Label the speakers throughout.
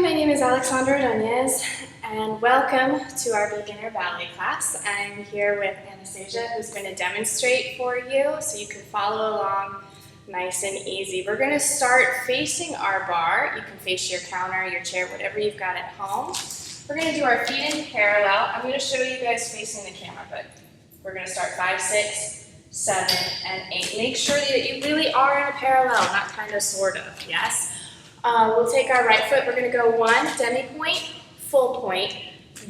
Speaker 1: my name is Alexandra Ordonez, and welcome to our beginner ballet class. I'm here with Anastasia, who's going to demonstrate for you so you can follow along nice and easy. We're going to start facing our bar. You can face your counter, your chair, whatever you've got at home. We're going to do our feet in parallel. I'm going to show you guys facing the camera, but we're going to start 5, 6, 7, and 8. Make sure that you really are in a parallel, not kind of, sort of, yes? We'll take our right foot. We're going to go 1, demi-point, full point,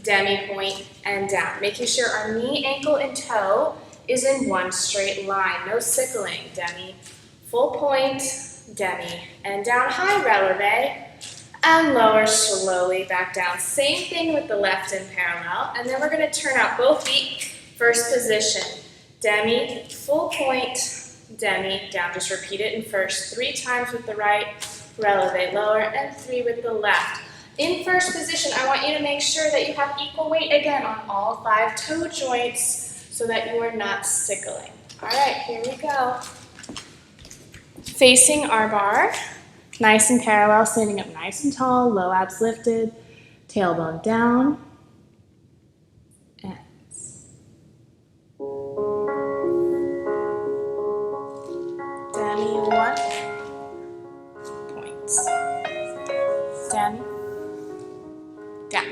Speaker 1: demi-point, and down. Making sure our knee, ankle, and toe is in one straight line. No sickling. Demi, full point, demi, and down. High releve, and lower slowly back down. Same thing with the left in parallel. And then we're going to turn out both feet. First position, demi, full point, demi, down. Just repeat it in first 3 times with the right. Releve, lower, and 3 with the left. In first position, I want you to make sure that you have equal weight again on all 5 toe joints so that you are not sickling. All right, here we go. Facing our bar, nice and parallel, standing up nice and tall, low abs lifted, tailbone down, and demi 1. Demi, down,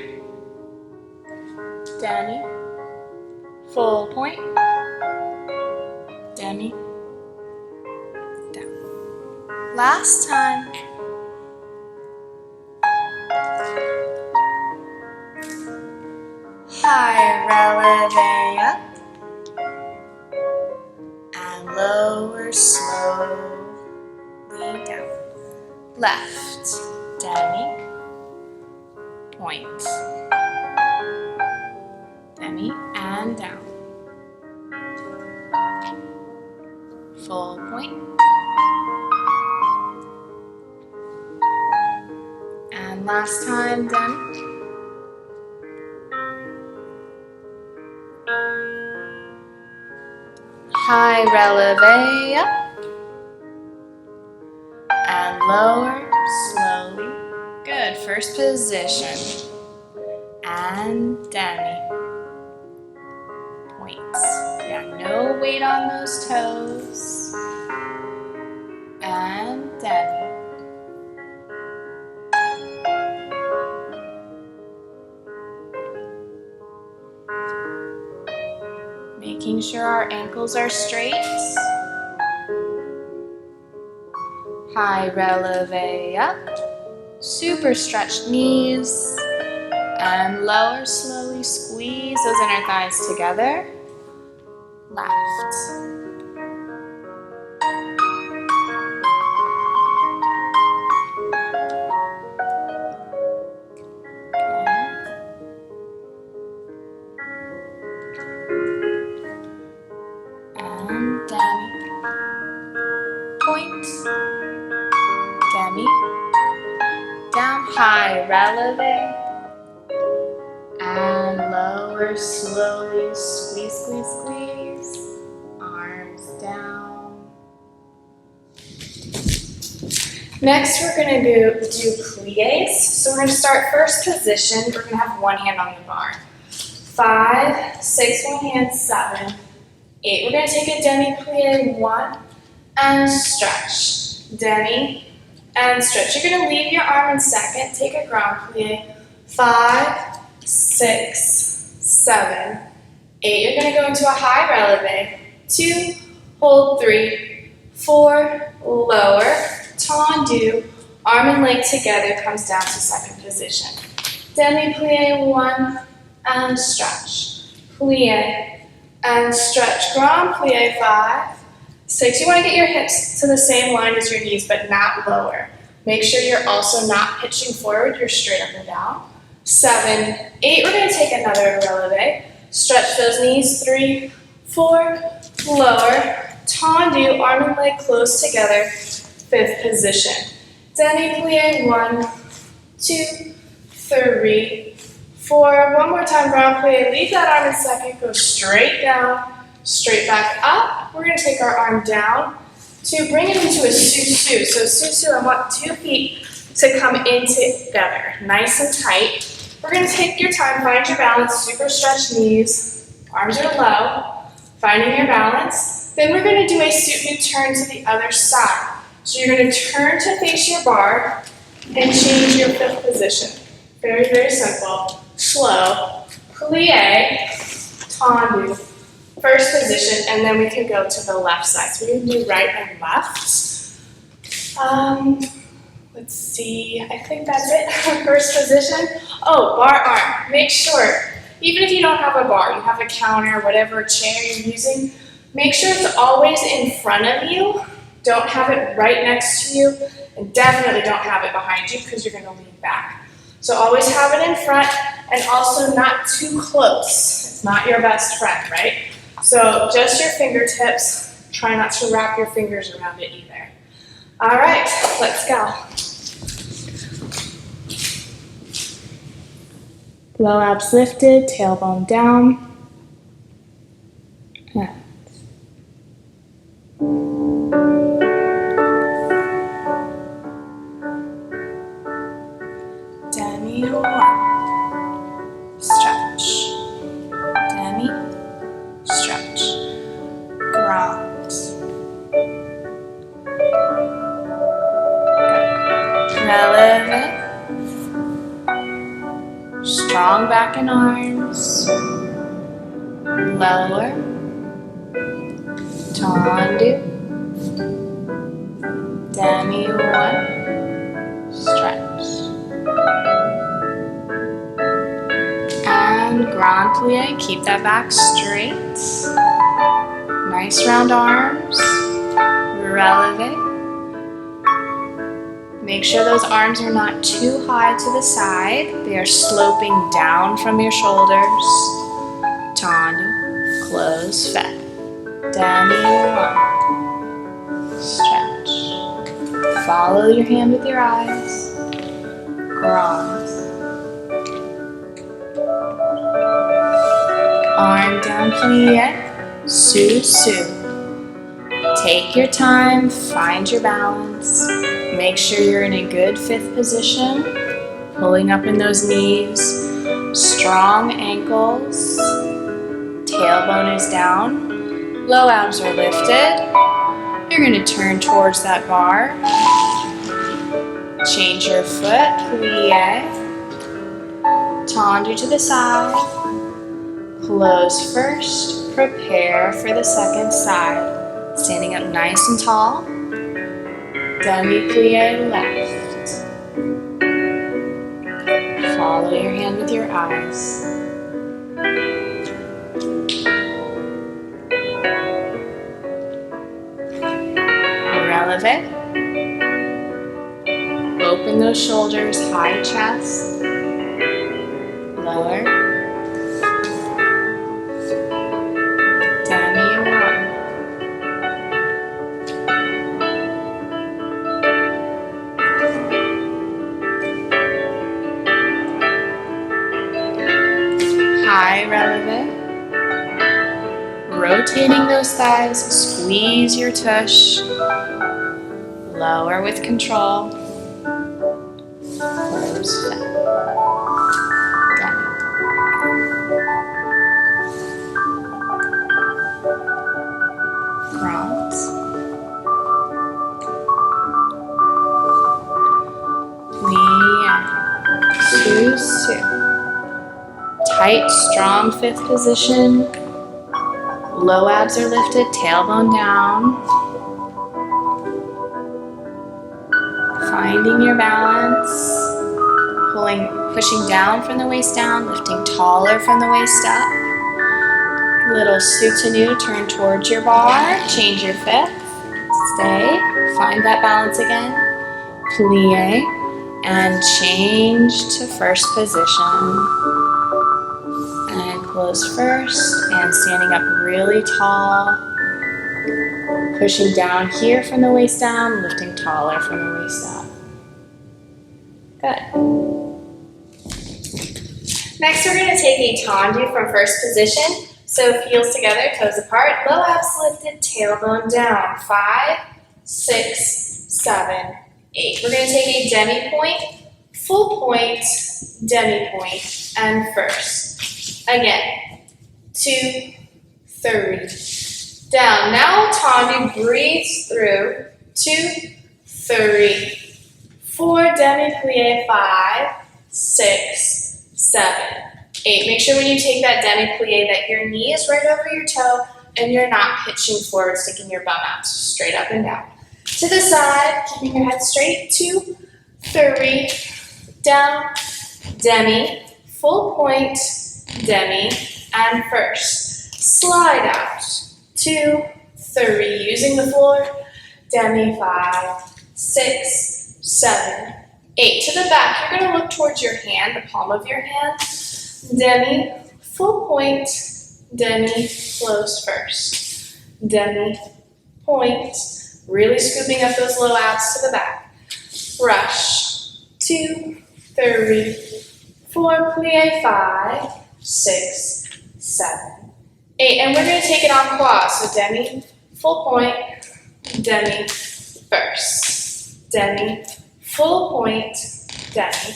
Speaker 1: demi, full point, demi, down. Last time. High releve up, and lower slowly down. Left, demi, point, demi, and down. Full point, and last time, demi. High releve up, and lower slowly. Good, first position, and demi, points. Yeah, no weight on those toes, and demi. Making sure our ankles are straight. High releve up. Super stretched knees, and lower slowly, squeeze those inner thighs together, left. And demi, point, demi, down, high releve, and lower slowly, squeeze, squeeze, squeeze, arms down. Next we're going to do plies. So we're going to start first position. We're going to have one hand on the bar. 5, 6, one hand, 7, 8. We're going to take a demi-plie, 1, and stretch. Demi, and stretch. You're going to leave your arm in second. Take a grand plie. 5, 6, 7, 8. You're going to go into a high releve. 2, hold 3, 4, lower, tendu, arm and leg together, comes down to second position. Demi-plie, 1, and stretch. Plie, and stretch. Grand plie, 5, 6. You want to get your hips to the same line as your knees, but not lower. Make sure you're also not pitching forward. You're straight up and down. 7, 8. We're going to take another releve. Stretch those knees. 3, 4. Lower. Tendu. Arm and leg close together. 5th position. Demi-plie. 1, 2, 3, 4. One more time. Grand plie. Leave that arm in second. Go straight down. Straight back up. We're going to take our arm down to bring it into a su-su. So su-su, I want 2 feet to come in together, nice and tight. We're gonna take your time, find your balance, super stretch knees, arms are low, finding your balance. Then we're gonna do a supine turn to the other side. So you're gonna turn to face your bar and change your fifth position. Very, very simple, slow, plie, tendu, first position, and then we can go to the left side. So we're gonna do right and left. Let's see, I think that's it. First position. Oh, bar arm. Make sure, even if you don't have a bar, you have a counter, whatever chair you're using, make sure it's always in front of you. Don't have it right next to you, and definitely don't have it behind you because you're gonna lean back. So always have it in front, and also not too close. It's not your best friend, right? So just your fingertips. Try not to wrap your fingers around it either. All right, let's go. Low abs lifted, tailbone down. Demi one. Stretch. Demi. Stretch. Grand. Releve. Strong back and arms. Lower. Tendu. Demi one. Stretch. And grand plie. Keep that back straight. Nice round arms. Releve. Make sure those arms are not too high to the side. They are sloping down from your shoulders. Tendu. Close. Fait. Demi one. Stretch. Follow your hand with your eyes. Grand. Arm down plie. Su. Take your time, find your balance. Make sure you're in a good fifth position. Pulling up in those knees. Strong ankles. Tailbone is down. Low abs are lifted. You're going to turn towards that bar. Change your foot, plie. Tendu to the side. Close first. Prepare for the second side. Standing up nice and tall. Demi plie left. Follow your hand with your eyes. Releve. Open those shoulders, high chest. Lower. Demi one. High releve. Rotating those thighs, squeeze your tush. Lower with control. Close. Demi. Grand. Plie. Su. Tight, strong fifth position. Low abs are lifted, tailbone down. Finding your balance. Pushing down from the waist down, lifting taller from the waist up. Little soutenu, turn towards your bar, change your fifth. Stay, find that balance again. Plie, and change to first position. And close first, and standing up really tall. Pushing down here from the waist down, lifting taller from the waist up. Good. Next, we're going to take a tendu from first position. So heels together, toes apart, low abs lifted, tailbone down. 5, 6, 7, 8. We're going to take a demi-point, full point, demi-point, and first. Again, 2, 3, down. Now Tanya breathes through. 2, 3, 4, demi-plie, 5, 6, 7, 8. Make sure when you take that demi-plie that your knee is right over your toe and you're not pitching forward, sticking your bum out. So straight up and down. To the side, keeping your head straight. 2, 3, down, demi, full point, demi, and first. Slide out. 2, 3, using the floor, demi, 5, 6, 7, 8. To the back, you're going to look towards your hand, the palm of your hand. Demi, full point, demi, close first. Demi, point, really scooping up those low abs to the back. Brush, 2, 3, 4, plie, 5, 6, 7, 8. And we're going to take it on quad. So demi, full point, demi, first. Demi, full point, demi,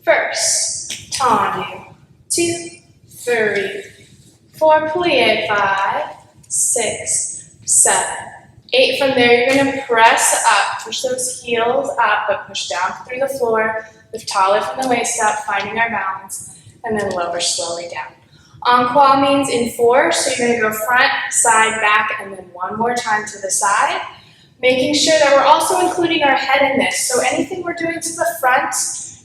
Speaker 1: first. Tendu. 2, 3, 4, plie, 5, 6, 7, 8. From there, you're going to press up. Push those heels up, but push down through the floor. Lift taller from the waist up, finding our balance, and then lower slowly down. En-qua means in 4, so you're going to go front, side, back, and then one more time to the side. Making sure that we're also including our head in this. So anything we're doing to the front,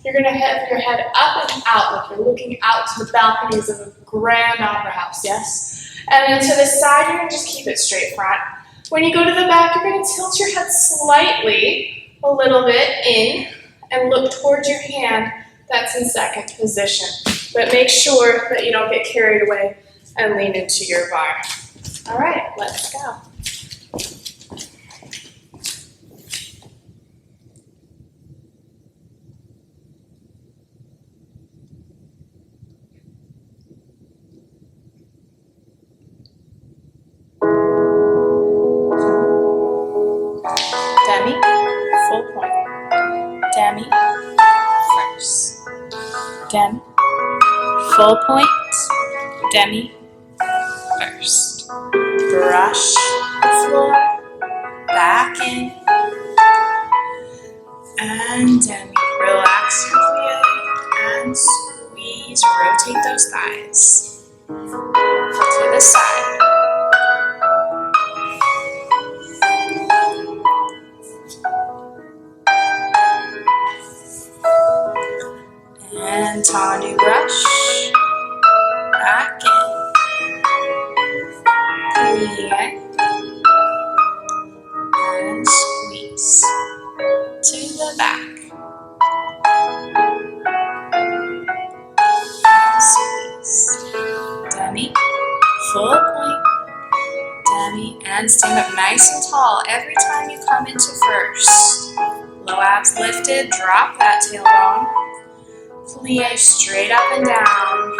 Speaker 1: you're going to have your head up and out, like you're looking out to the balconies of a grand opera house, yes? And then to the side, you're going to just keep it straight front. When you go to the back, you're going to tilt your head slightly, a little bit in, and look towards your hand that's in second position. But make sure that you don't get carried away and lean into your bar. All right, let's go. Demi, full point, demi, first, demi, full point, demi, first. Brush the floor, back in, and demi. Relax your plie and squeeze, rotate those thighs to the side. And Tendu brush, back in, plie, and squeeze to the back, and squeeze, demi, full point, demi, and stand up nice and tall every time you come into first. Low abs lifted, drop that tailbone. Plie straight up and down.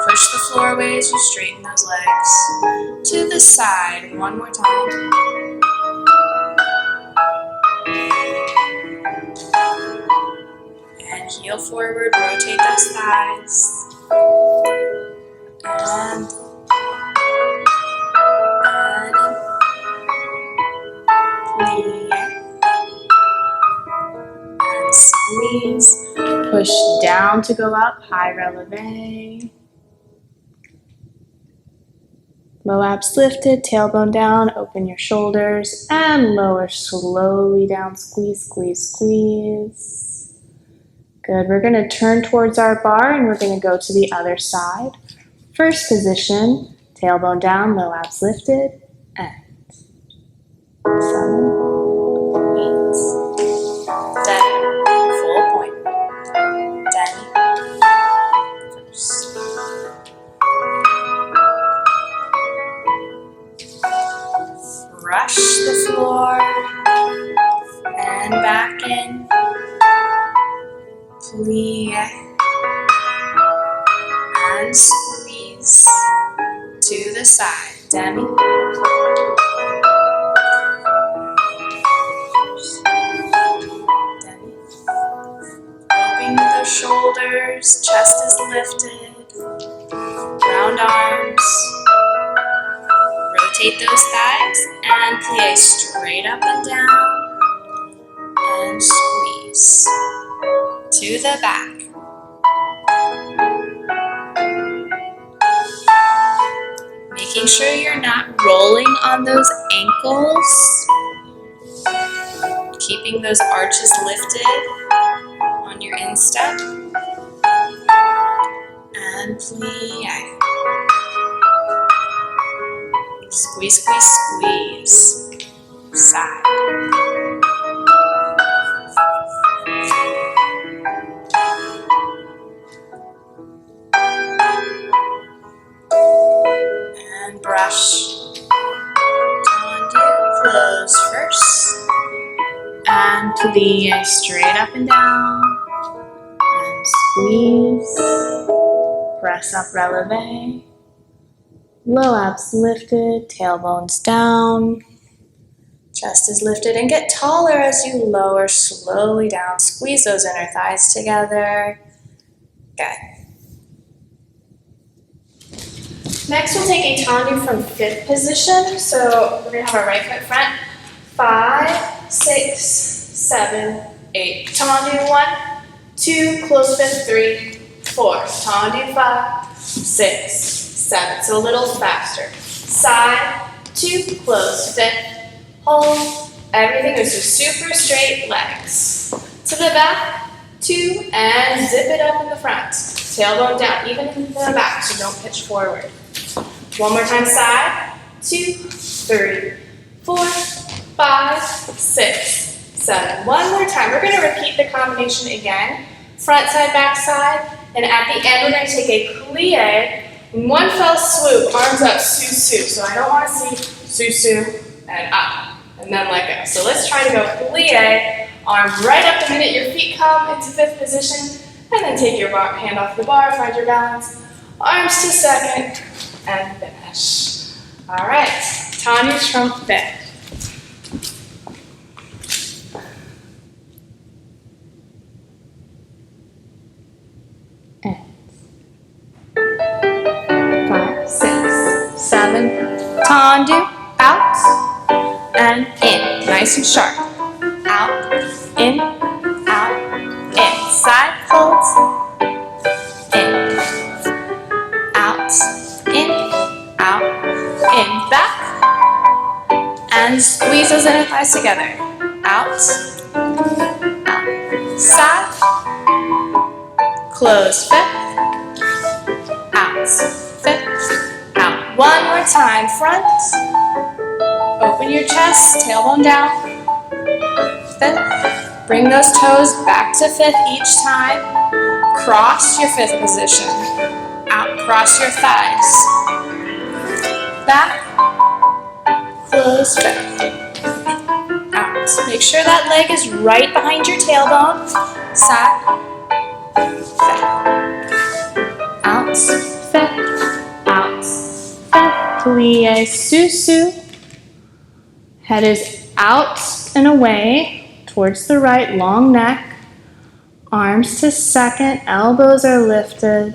Speaker 1: Push the floor away as you straighten those legs. To the side, one more time. And heel forward, rotate those thighs. And plie. And squeeze. Push down to go up, high releve. Low abs lifted, tailbone down, open your shoulders, and lower slowly down, squeeze, squeeze, squeeze. Good, we're gonna turn towards our bar and we're gonna go to the other side. First position, tailbone down, low abs lifted, and 7, 8, 10, full point. First. Brush the floor and back in. Plie and squeeze to the side. Demi. Demi. shoulders, chest is lifted, round arms. Rotate those thighs and plie straight up and down and squeeze to the back. Making sure you're not rolling on those ankles. Keeping those arches lifted on your instep. And plie. Squeeze, squeeze, squeeze. Side. And brush. Close first. And plie straight up and down. And squeeze. Press up, releve. Low abs lifted, tailbones down. Chest is lifted and get taller as you lower slowly down. Squeeze those inner thighs together. Good. Next we'll take a tendu from fifth position. So we're going to have our right foot front. 5, 6, 7, 8. Tendu 1, 2, close fifth, 3, 4. Tendu 5, 6, 7. So a little faster. Side, 2, close fifth, hold. Everything goes to super straight legs. To the back, 2, and zip it up in the front. Tailbone down, even in the back, so don't pitch forward. One more time, side, 2, 3, 4, 5, 6, 7. One more time. We're going to repeat the combination again. Front side, back side. And at the end, we're going to take a plie. In one fell swoop, arms up, su-su. So I don't want to see su-su and up. And then let go. So let's try to go plie. Arms right up the minute your feet come into fifth position. And then take your hand off the bar, find your balance. Arms to second. And finish. All right. Tendus from fifth. Tendu, out, and in. Nice and sharp. Out, in, side holds, in, out, in, back, and squeeze those inner thighs together. Out, side, close fifth, out, fifth, out. One more time, front, open your chest, tailbone down, fifth. Bring those toes back to fifth each time. Cross your fifth position. Out, cross your thighs. Back, close fifth. Out. Make sure that leg is right behind your tailbone. Side, fifth. Out, fifth. Out, fifth. Plie, su-su. Head is out and away. Towards the right, long neck, arms to second, elbows are lifted,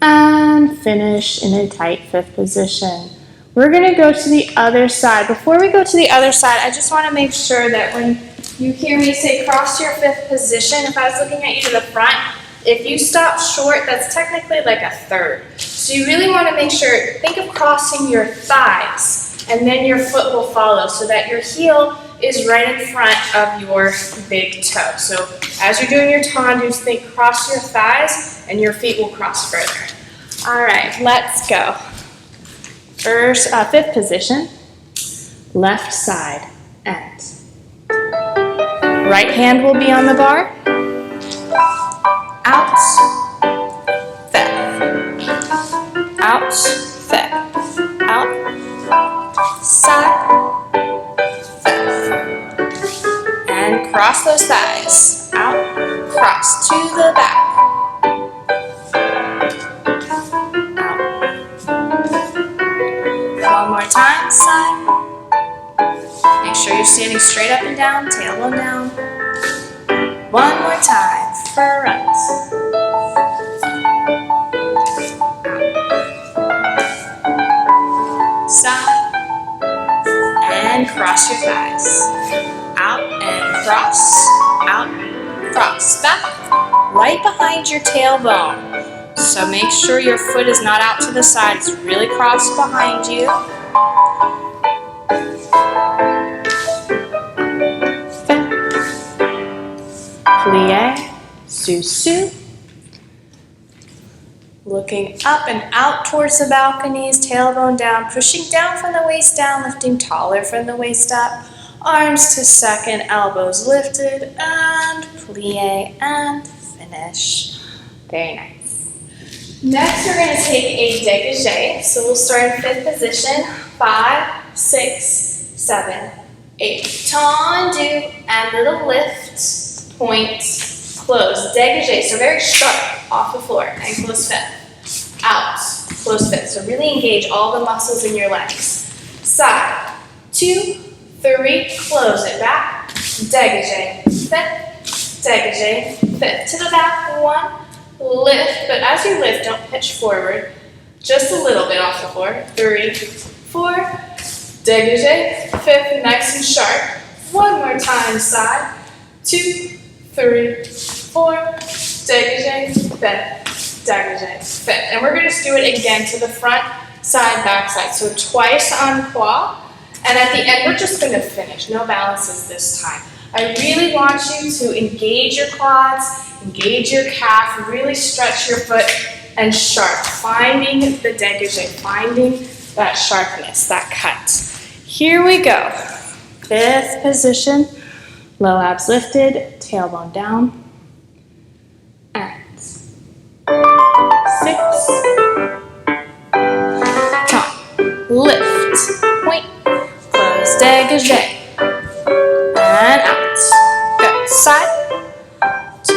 Speaker 1: and finish in a tight fifth position. We're going to go to the other side. Before we go to the other side, I just want to make sure that when you hear me say cross your fifth position, if I was looking at you to the front, if you stop short, that's technically like a third. So you really want to make sure, think of crossing your thighs, and then your foot will follow so that your heel is right in front of your big toe. So as you're doing your tendus, think cross your thighs and your feet will cross further. All right, let's go. First, fifth position, left side end. Right hand will be on the bar. Out, fifth. Out, fifth. Out, side. And cross those thighs. Out, cross to the back. Out. One more time, side. Make sure you're standing straight up and down, tailbone down. One more time, front. and cross your thighs. Out and cross, back, right behind your tailbone. So make sure your foot is not out to the side, it's really crossed behind you. Plie, sous. Looking up and out towards the balconies, tailbone down, pushing down from the waist down, lifting taller from the waist up. Arms to second, elbows lifted, and plie, and finish. Very nice. Next, we're going to take a dégagé. So we'll start in fifth position. 5, 6, 7, 8. Tendu, and little lift, point, close. Dégagé, so very sharp off the floor, and close fifth. Out, close fifth. So really engage all the muscles in your legs. Side, 2, 3, close it back, dégagé, fifth, dégagé, fifth, to the back, 1, lift, but as you lift, don't pitch forward, just a little bit off the floor, 3, 4, dégagé, fifth, nice and sharp, 1 more time, side, 2, 3, 4, dégagé, fifth, dégagé, fifth, and we're going to do it again to the front, side, back side, so twice on quad. And at the end, we're just going to finish. No balances this time. I really want you to engage your quads, engage your calf, really stretch your foot and sharp. Finding the dégagé, finding that sharpness, that cut. Here we go. Fifth position. Low abs lifted, tailbone down. And 6. Top. Lift. Point. Dégagé, and out, good, side, 2,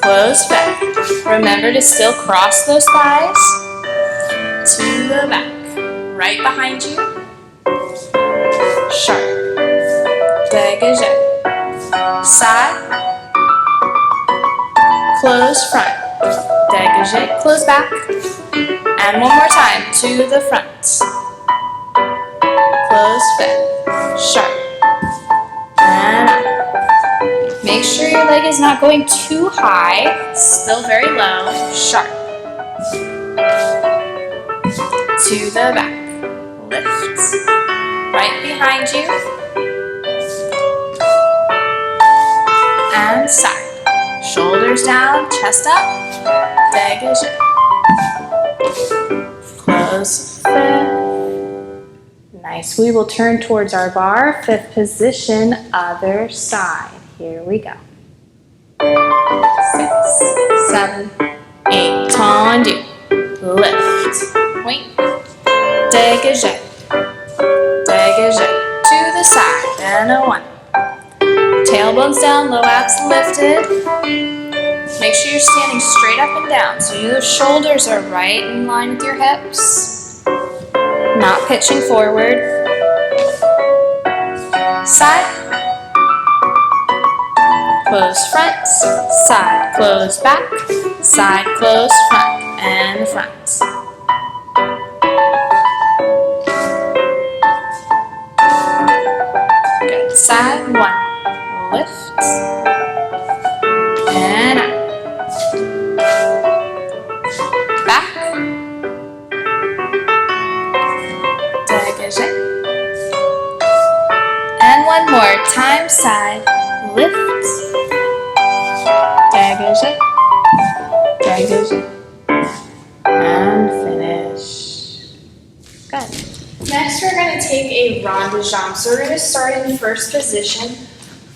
Speaker 1: close back, remember to still cross those thighs, to the back, right behind you, sharp, dégagé, side, close front, dégagé, close back, and one more time, to the front. Close fit, sharp, and up. Make sure your leg is not going too high, still very low, sharp. To the back, lift, right behind you, and side. Shoulders down, chest up, dégagé. Close fit. Nice. We will turn towards our bar. Fifth position, other side. Here we go. 6, 7, 8. Tendu. Lift. Point. Dégagé. Dégagé. To the side. And a 1. Tailbones down, low abs lifted. Make sure you're standing straight up and down so your shoulders are right in line with your hips. Not pitching forward. Side. Close front. Side. Close back. Side. Close front. And front. Good. Side. 1. Lift. And up. Back. And one more time, side, lift, dégagé, dégagé, and finish. Good. Next, we're going to take a rond de jambe. So we're going to start in first position,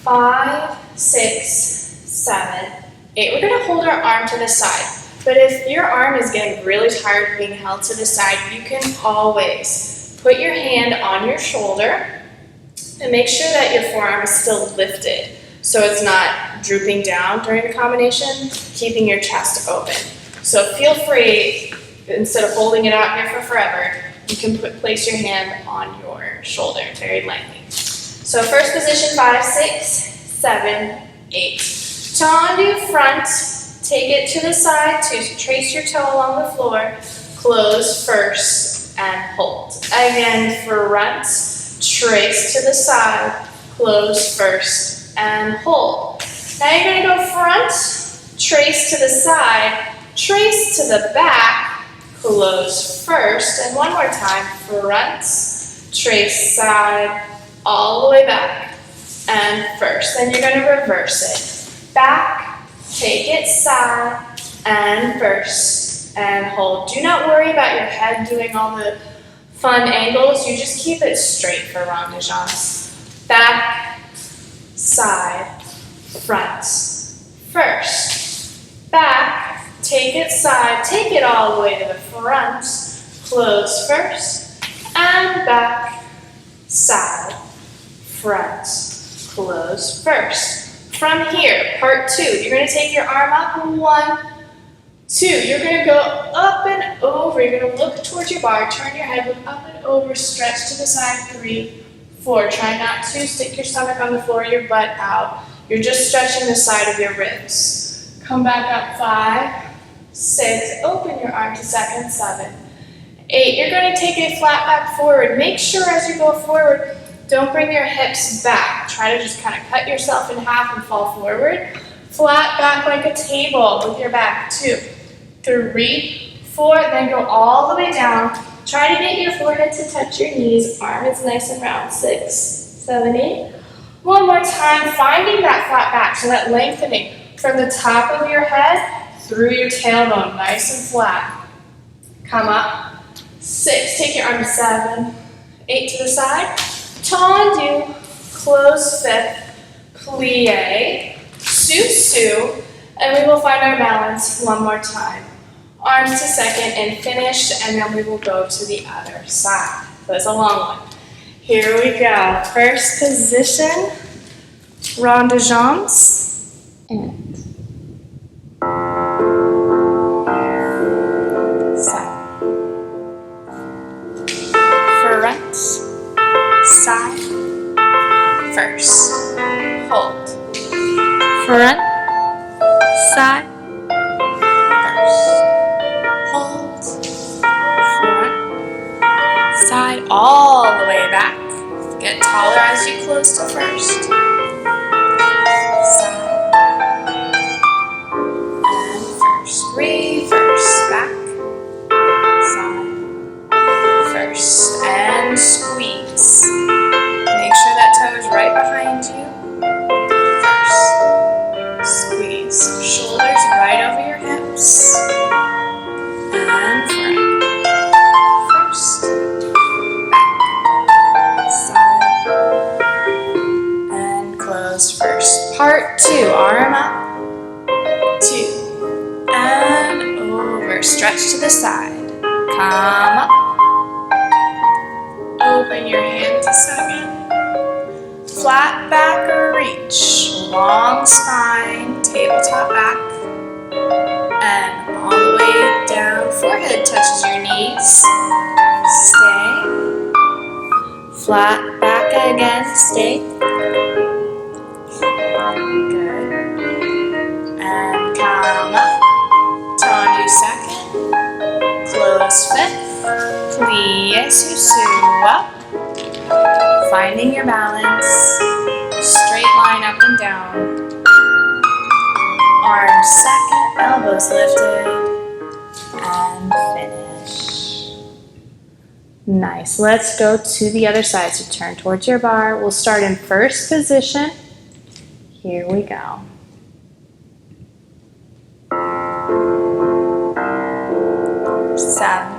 Speaker 1: 5, 6, 7, 8. We're going to hold our arm to the side. But if your arm is getting really tired of being held to the side, you can always put your hand on your shoulder and make sure that your forearm is still lifted so it's not drooping down during the combination, keeping your chest open. So feel free, instead of holding it out here for forever, you can place your hand on your shoulder very lightly. So first position, 5, 6, 7, 8. Tendu front, take it to the side to trace your toe along the floor, close first and hold. Again, front, trace to the side, close first, and hold. Now you're going to go front, trace to the side, trace to the back, close first, and one more time, front, trace side, all the way back, and first. Then you're going to reverse it. Back, take it side, and first, and hold. Do not worry about your head doing all the fun angles, you just keep it straight for rond de jambes. Back, side, front, first, back, take it side, take it all the way to the front, close first, and back, side, front, close first. From here, part 2, you're going to take your arm up, 1, 2, you're going to go up and over, you're going to look towards your bar, turn your head, look up and over, stretch to the side, 3, 4, try not to stick your stomach on the floor, your butt out, you're just stretching the side of your ribs. Come back up, 5, 6, open your arm to second, 7, 8, you're going to take a flat back forward, make sure as you go forward, don't bring your hips back, try to just kind of cut yourself in half and fall forward, flat back like a table with your back, 2, 3, 4, then go all the way down. Try to get your forehead to touch your knees. Arm is nice and round. 6, 7, 8. One more time, finding that flat back, so that lengthening from the top of your head through your tailbone, nice and flat. Come up. 6, take your arm to 7, 8 to the side. Tendu, close 5th, plie, sous-sus, and we will find our balance one more time. Arms to second and finish, and then we will go to the other side. So it's a long one. Here we go. First position, rond de jambes, and side, front, side, first, hold, front, side, side, all the way back. Get taller as you close to first. Side and first. Reverse back. Side. First. And squeeze. Make sure that toe is right behind you. First. Squeeze. Shoulders right over your hips. And front. First. First. Part 2, arm up, 2, and over, stretch to the side, come up, open your hand to second, flat back reach, long spine, tabletop back, and all the way down, forehead touches your knees, stay, flat back again, stay, good, and come up, tendu second, close 5th, plie, sous-sus, up, finding your balance, straight line up and down, arms second, elbows lifted, and finish. Nice, let's go to the other side, so turn towards your bar, we'll start in first position. Here we go. Seven.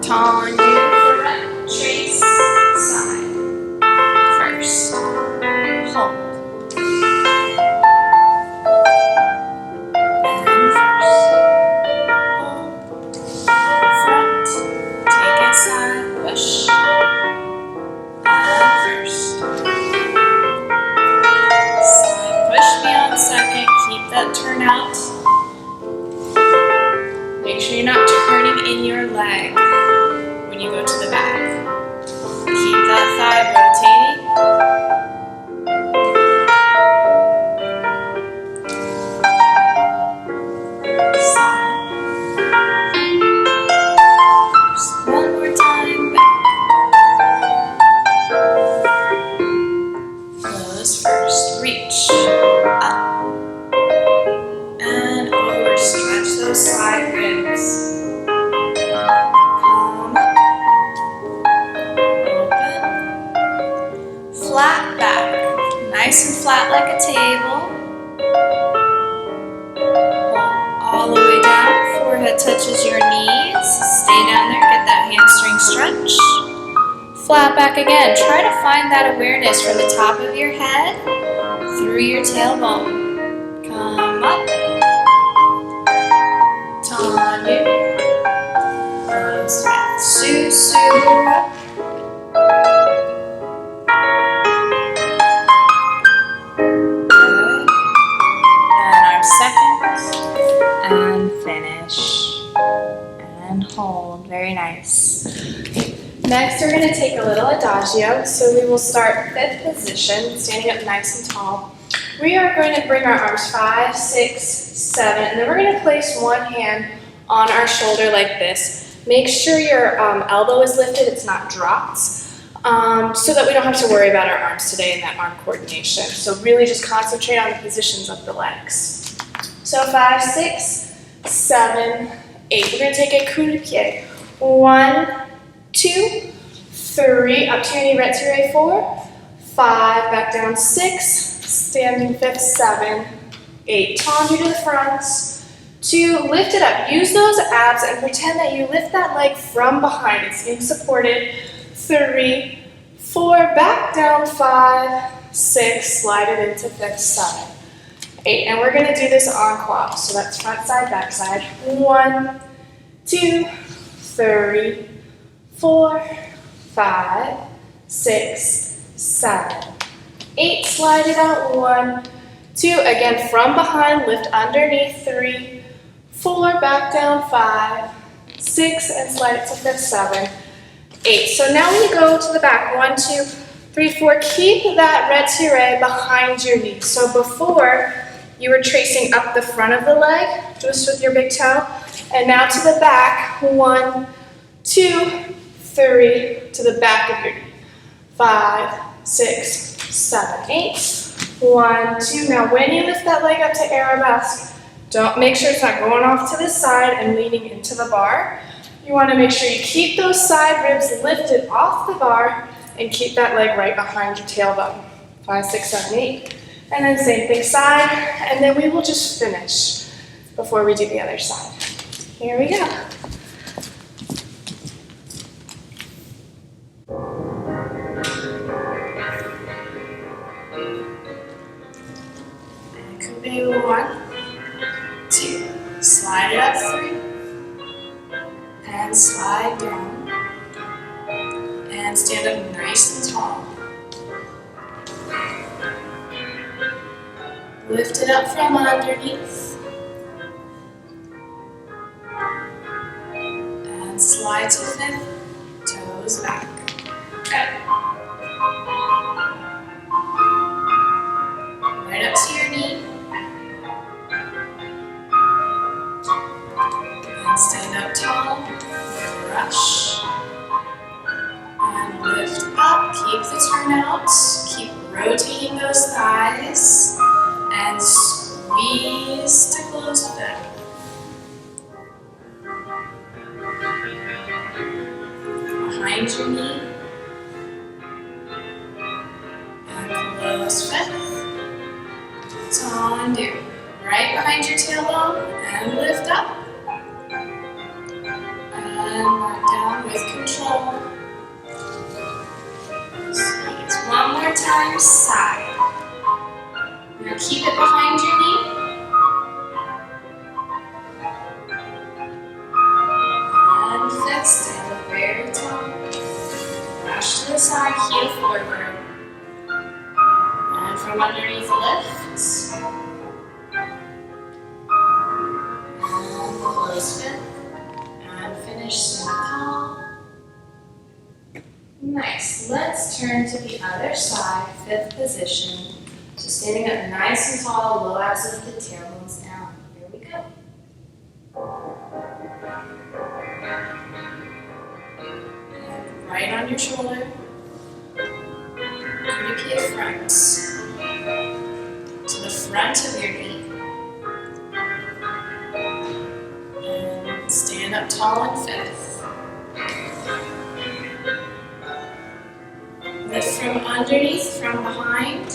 Speaker 1: Tendu, front, trace, side. First. Hold. And first. Hold. Front. Take it side. Push. And first. Second, keep that turn out. Make sure you're not turning in your leg when you go to the back. Keep that thigh rotating. Side. One more time, back. flat back. Nice and flat like a table. All the way down, forehead touches your knees. Stay down there, get that hamstring stretch. Flat back again. Try to find that awareness from the top of your head through your tailbone. Come up. Tendu. Close back. Susu. Good. And our second. And finish. And hold. Very nice. Next, we're going to take a little adagio. So we will start fifth position, standing up nice and tall. We are going to bring our arms 5, 6, 7, and then we're going to place one hand on our shoulder like this. Make sure your elbow is lifted, it's not dropped, so that we don't have to worry about our arms today and that arm coordination. So really just concentrate on the positions of the legs. So 5, 6, 7, 8. We're going to take a coup de pied. 1, 2, 3, up to your knee, retiré 4, 5, back down 6, standing 5th, 7, 8. Tendu to the front. 2, lift it up. Use those abs and pretend that you lift that leg from behind. It's being supported. 3, 4, back down 5, 6, slide it into 5th, 7, 8. And we're going to do this en croix. So that's front side, back side. 1, 2, 3, 4, 5, 6, 7, 8. Slide it out. 1, 2. Again, from behind, lift underneath. 3, 4, back down 5, 6, and slide it to 5th, 7, 8. So now we go to the back. 1, 2, 3, 4. Keep that retiré behind your knee. So before, you were tracing up the front of the leg, just with your big toe. And now to the back. 1, 2, 3, to the back of your knee. 5, 6, 7, 8. 1, 2. Now when you lift that leg up to arabesque, don't make sure it's not going off to the side and leaning into the bar. You want to make sure you keep those side ribs lifted off the bar and keep that leg right behind your tailbone. 5, 6, 7, 8. And then same thing side, and then we will just finish before we do the other side. Here we go. Coupe 1, 2, slide it up 3, and slide down, and stand up nice and tall. Lift it up from underneath, and slide to 5th, toes back. Okay. Right up to your knee. And stand up tall, brush, and lift up, keep the turnout, keep rotating those thighs, and squeeze to close them. Behind your knee, and close 5th, tendu, right behind your tailbone, and lift up. And back down with control. Squeeze. One more time, side. Now keep it behind your knee. And 5th, stand up very tall. Brush to the side, heel forward. And from underneath, lift. And close 5th. Finish stand tall. Nice. Let's turn to the other side, 5th position. So standing up nice and tall, low abs lifted, tailbones down. Here we go. And right on your shoulder. Coup de pied front. To the front of your knee. Stand up tall and 5th. Lift from underneath, from behind.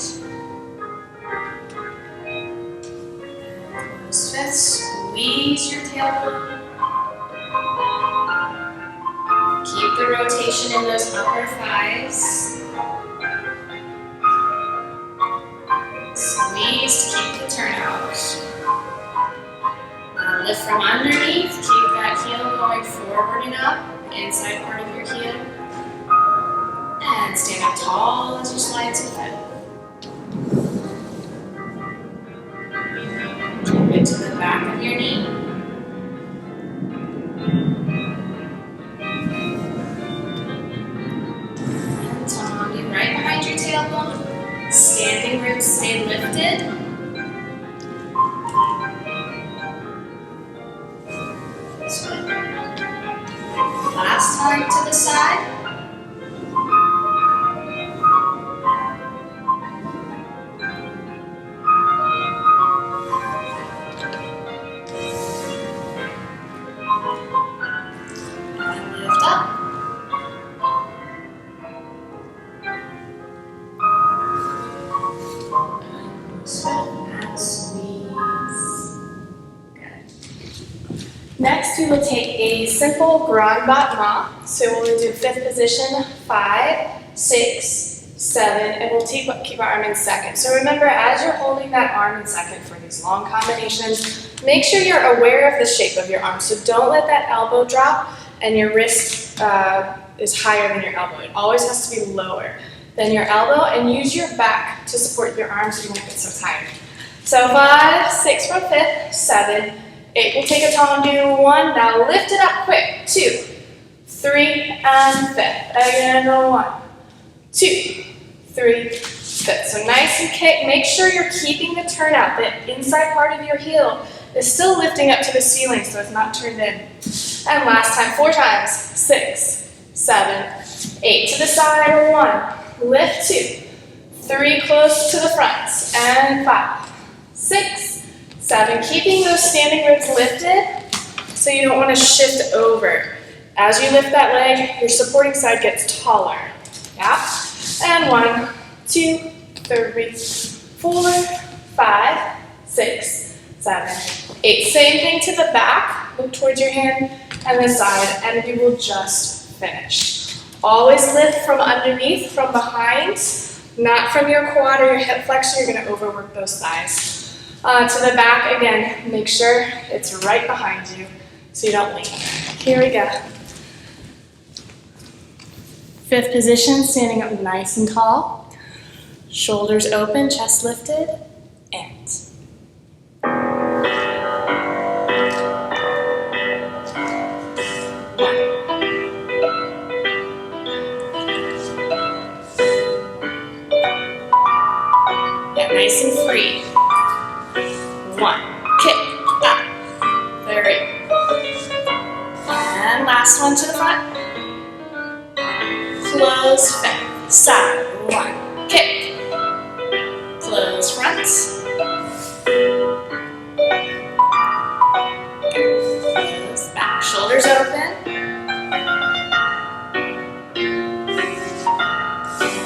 Speaker 1: Close fists, squeeze your tailbone. Keep the rotation in those upper thighs. Squeeze to keep the turnout. Now lift from underneath, keep that heel going forward and up, inside part of your heel. And stand up tall as you slide to the bed. Keep it to the back of your knee. And tongue right behind your tailbone. Standing ribs stay lifted. Last time to the side. And lift up. And squeeze. Good. Next, we will take a simple grand battement. So we'll do fifth position, 5, 6, 7, and we'll keep our arm in second. So remember, as you're holding that arm in second for these long combinations, make sure you're aware of the shape of your arm. So don't let that elbow drop and your wrist is higher than your elbow. It always has to be lower than your elbow, and use your back to support your arms so you won't get so tired. So 5, 6 from fifth, 7, 8. We'll take a tall and do 1. Now lift it up quick. 2, 3, and fifth. Again, 1, 2, 3, fifth. So nice and kick. Make sure you're keeping the turnout. The inside part of your heel is still lifting up to the ceiling so it's not turned in. And last time, 4 times. 6, 7, 8. To the side, 1. Lift 2, 3 close to the front, and 5, 6, 7. Keeping those standing ribs lifted so you don't want to shift over. As you lift that leg, your supporting side gets taller. Yeah? And 1, 2, 3, 4, 5, 6, 7, 8. Same thing to the back. Look towards your hand and the side, and you will just finish. Always lift from underneath, from behind, not from your quad or your hip flexor. You're going to overwork those thighs. To the back, again, make sure it's right behind you so you don't lean. Here we go. Fifth position, standing up nice and tall. Shoulders open, chest lifted, and. Nice and free. 1, kick, up, 3. And last one to the front. Close, back, side, 1, kick. Close front. Close back, shoulders open.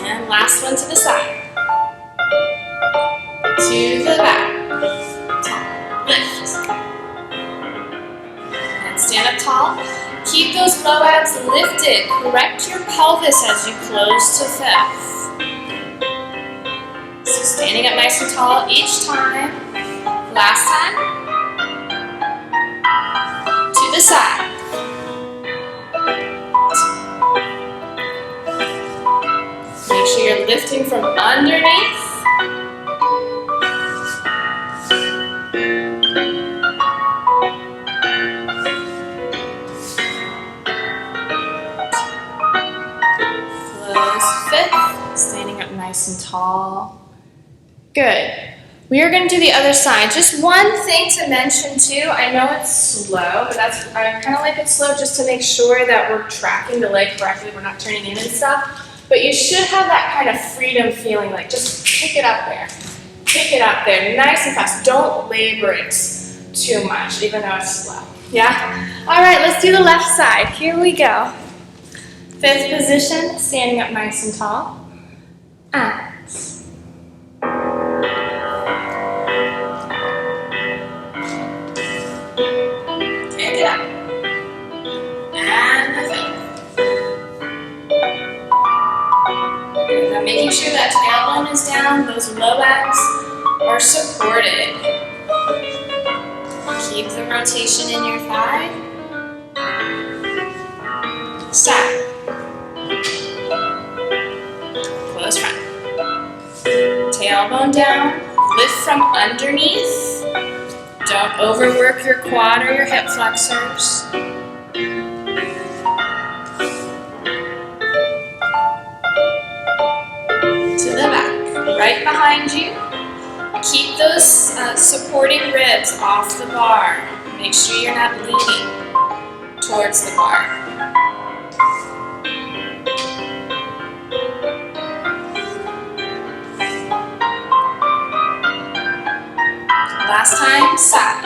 Speaker 1: And last one to the side. To the back, lift, and stand up tall. Keep those low abs lifted. Correct your pelvis as you close to fifth. So standing up nice and tall each time. Last time. To the side. Make sure you're lifting from underneath. Standing up nice and tall. Good. We are going to do the other side. Just one thing to mention too. I know it's slow, but I kind of like it slow just to make sure that we're tracking the leg correctly. We're not turning in and stuff. But you should have that kind of freedom feeling, like just pick it up there. Pick it up there, nice and fast. Don't labor it too much, even though it's slow. Yeah? All right, let's do the left side. Here we go. Fifth position, standing up nice and tall. and pick it up, and the fifth. Now making sure that tailbone is down, those low abs are supported. Keep the rotation in your thigh. Stop. Close front. Tailbone down. Lift from underneath. Don't overwork your quad or your hip flexors. To the back. Right behind you. Keep those supporting ribs off the bar. Make sure you're not leaning towards the bar. Last time, side.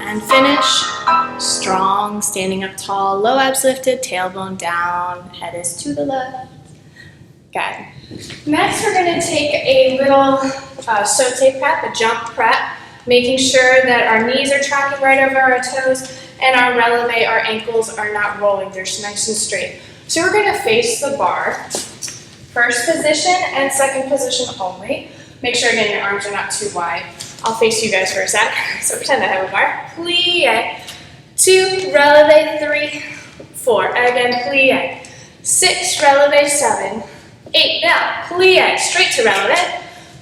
Speaker 1: And finish. Strong, standing up tall, low abs lifted, tailbone down, head is to the left. Good. Next, we're going to take a little saute prep, a jump prep, making sure that our knees are tracking right over our toes and our releve, our ankles are not rolling. They're nice and straight. So we're going to face the bar. First position and second position only. Make sure, again, your arms are not too wide. I'll face you guys for a sec. So pretend I have a bar. Plie. 2, releve, 3, 4. Again, plie. 6, releve, 7. 8, now, plie, straight to releve,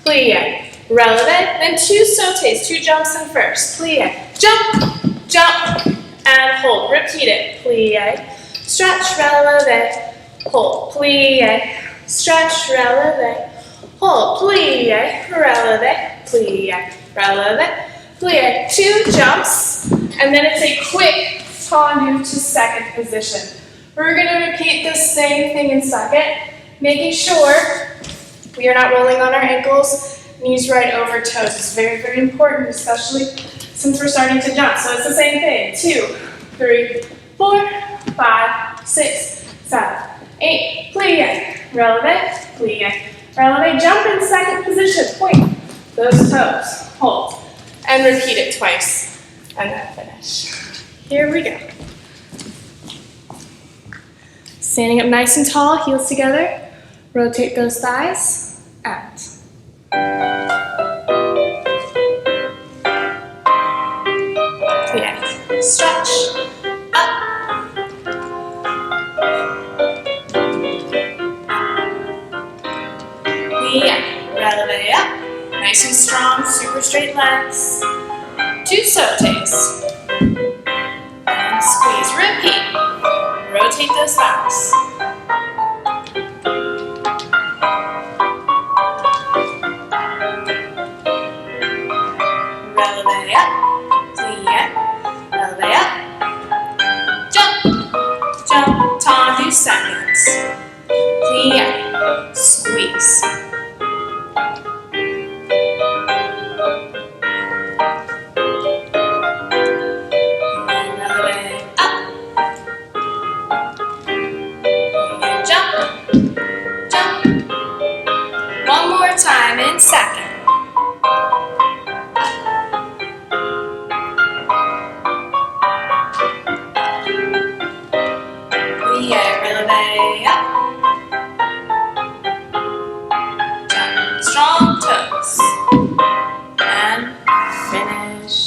Speaker 1: plie, releve, then 2 sautes, 2 jumps in first, plie, jump, jump, and hold, repeat it, plie, stretch, releve, hold, plie, stretch, releve, hold, plie, releve, plie, releve, plie, 2 jumps, and then it's a quick tendu to second position. We're going to repeat the same thing in second, making sure we are not rolling on our ankles, knees right over toes. It's very, very important, especially since we're starting to jump. So it's the same thing. 2, 3, 4, 5, 6, 7, 8. Plie, releve, plie, releve. Jump in second position. Point those toes. Hold. And repeat it twice. And then finish. Here we go. Standing up nice and tall, heels together. Rotate those thighs, and plie, stretch, up, plie, releve up, nice and strong, super straight legs, 2 sautes, and squeeze, repeat, rotate those thighs. Releve up, plie, releve up, jump, jump, tendu seconds, plie, squeeze, releve up, plie, jump, jump, one more time in second. Releve up, jump, strong toes, and finish.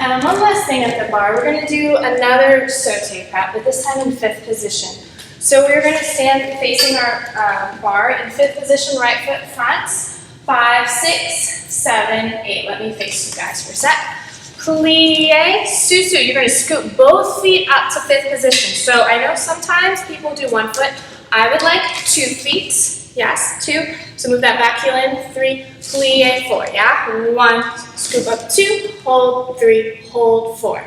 Speaker 1: And one last thing at the bar, we're going to do another saute prep, but this time in 5th position. So we're going to stand facing our bar in 5th position, right foot front, 5, 6, 7, 8. Let me face you guys for a sec. Plie, susu. You're going to scoot both feet up to 5th position. So I know sometimes people do 1 foot. I would like 2 feet. Yes, 2. So move that back heel in. 3, plie, 4. Yeah, 1, scoop up 2, hold 3, hold 4.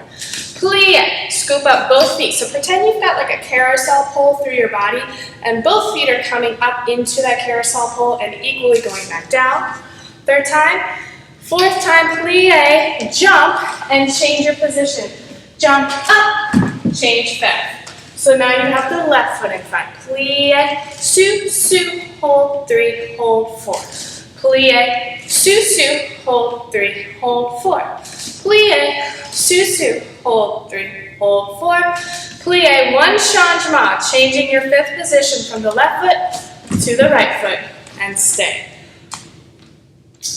Speaker 1: Plie, scoop up both feet. So pretend you've got like a carousel pole through your body and both feet are coming up into that carousel pole and equally going back down. Third time. Fourth time, plie, jump and change your position. Jump up, change fifth. So now you have the left foot in front. Plie, sou, hold 3, hold 4. Plie, sou, hold 3, hold 4. Plie, sou, hold 3, hold 4. Plie, one changement, changing your fifth position from the left foot to the right foot, and stay.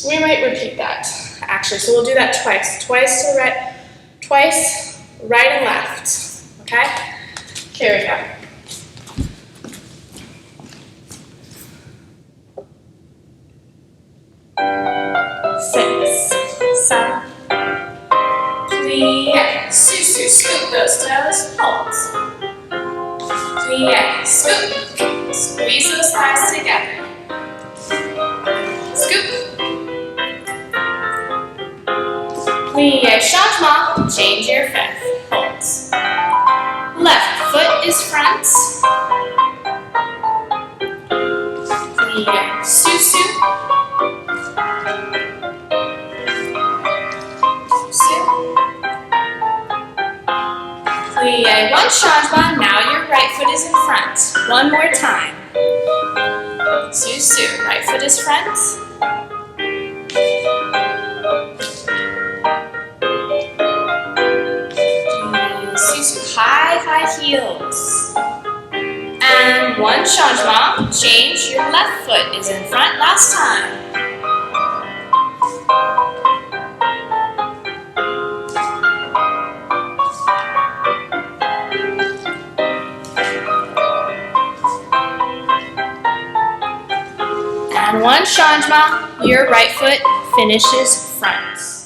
Speaker 1: We might repeat that, actually, so we'll do that twice. Twice to right, twice, right and left, okay? Here we go. Six, seven, plie, sou, scoop those toes, hold. Plie, scoop, squeeze those thighs together. Scoop. Plie, changement, change your fifth, hold. Left foot is front. Plie, sou. Plie, one changement, now your right foot is in front. One more time. Sou, right foot is front. High heels. And one changement, change, your left foot is in front, last time. And one changement, your right foot finishes front.